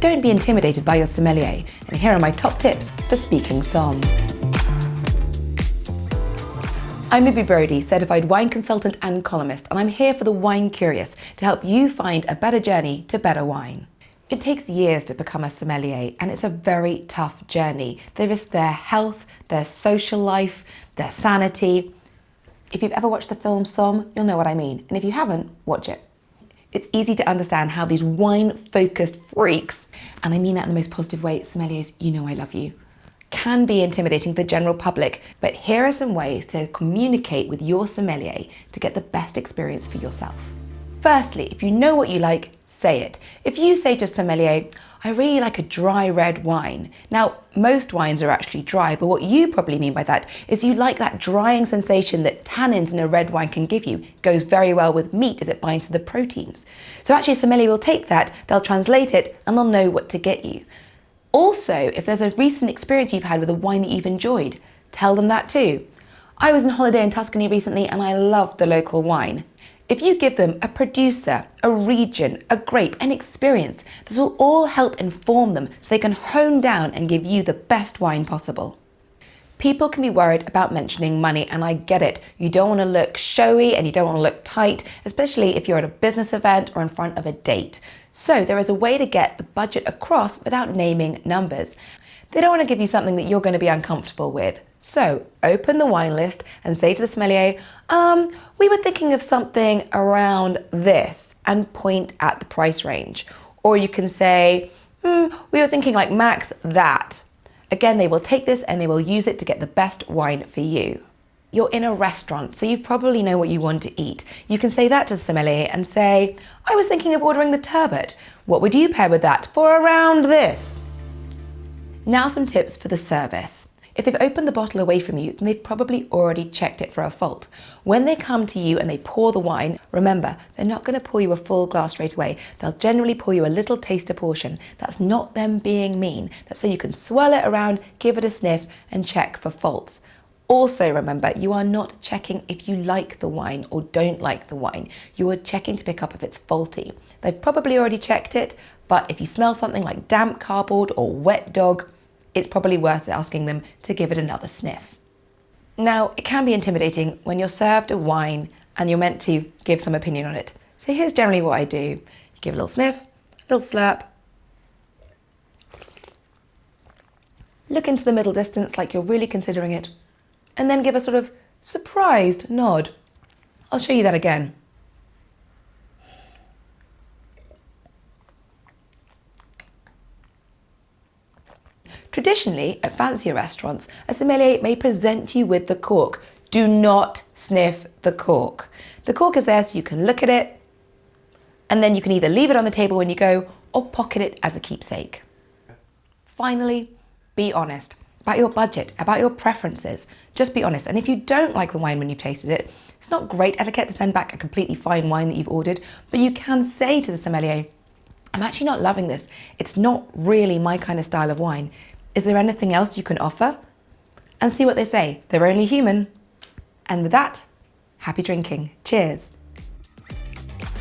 Don't be intimidated by your sommelier, and here are my top tips for speaking Somm. I'm Libby Brody, certified wine consultant and columnist, and I'm here for the wine curious to help you find a better journey to better wine. It takes years to become a sommelier, and it's a very tough journey. They risk their health, their social life, their sanity. If you've ever watched the film Somm, you'll know what I mean, and if you haven't, watch it. It's easy to understand how these wine-focused freaks, and I mean that in the most positive way, sommeliers, you know I love you, can be intimidating to the general public, but here are some ways to communicate with your sommelier to get the best experience for yourself. Firstly, if you know what you like, say it. If you say to a sommelier, I really like a dry red wine. Now, most wines are actually dry, but what you probably mean by that is you like that drying sensation that tannins in a red wine can give you. It goes very well with meat as it binds to the proteins. So actually a sommelier will take that, they'll translate it, and they'll know what to get you. Also, if there's a recent experience you've had with a wine that you've enjoyed, tell them that too. I was on holiday in Tuscany recently and I loved the local wine. If you give them a producer, a region, a grape, an experience, this will all help inform them so they can hone down and give you the best wine possible. People can be worried about mentioning money, and I get it. You don't want to look showy and you don't want to look tight, especially if you're at a business event or in front of a date. So there is a way to get the budget across without naming numbers. They don't want to give you something that you're going to be uncomfortable with. So open the wine list and say to the sommelier, we were thinking of something around this, and point at the price range. Or you can say, we were thinking like max that. Again, they will take this and they will use it to get the best wine for you. You're in a restaurant, so you probably know what you want to eat. You can say that to the sommelier and say, I was thinking of ordering the turbot. What would you pair with that for around this? Now some tips for the service. If they've opened the bottle away from you, then they've probably already checked it for a fault. When they come to you and they pour the wine, remember, they're not going to pour you a full glass straight away. They'll generally pour you a little taster portion. That's not them being mean. That's so you can swirl it around, give it a sniff, and check for faults. Also remember, you are not checking if you like the wine or don't like the wine. You are checking to pick up if it's faulty. They've probably already checked it, but if you smell something like damp cardboard or wet dog, it's probably worth asking them to give it another sniff. Now, it can be intimidating when you're served a wine and you're meant to give some opinion on it. So here's generally what I do. You give a little sniff, a little slurp, look into the middle distance like you're really considering it, and then give a sort of surprised nod. I'll show you that again. Traditionally, at fancier restaurants, a sommelier may present you with the cork. Do not sniff the cork. The cork is there so you can look at it, and then you can either leave it on the table when you go or pocket it as a keepsake. Finally, be honest about your budget, about your preferences. Just be honest. And if you don't like the wine when you've tasted it, it's not great etiquette to send back a completely fine wine that you've ordered, but you can say to the sommelier, I'm actually not loving this. It's not really my kind of style of wine. Is there anything else you can offer? And see what they say. They're only human. And with that, happy drinking. Cheers.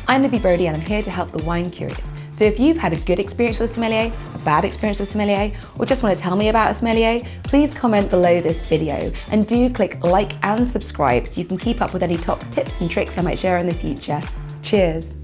I'm Libby Brody and I'm here to help the wine curious. So if you've had a good experience with a sommelier, a bad experience with a sommelier, or just want to tell me about a sommelier, please comment below this video and do click like and subscribe so you can keep up with any top tips and tricks I might share in the future. Cheers.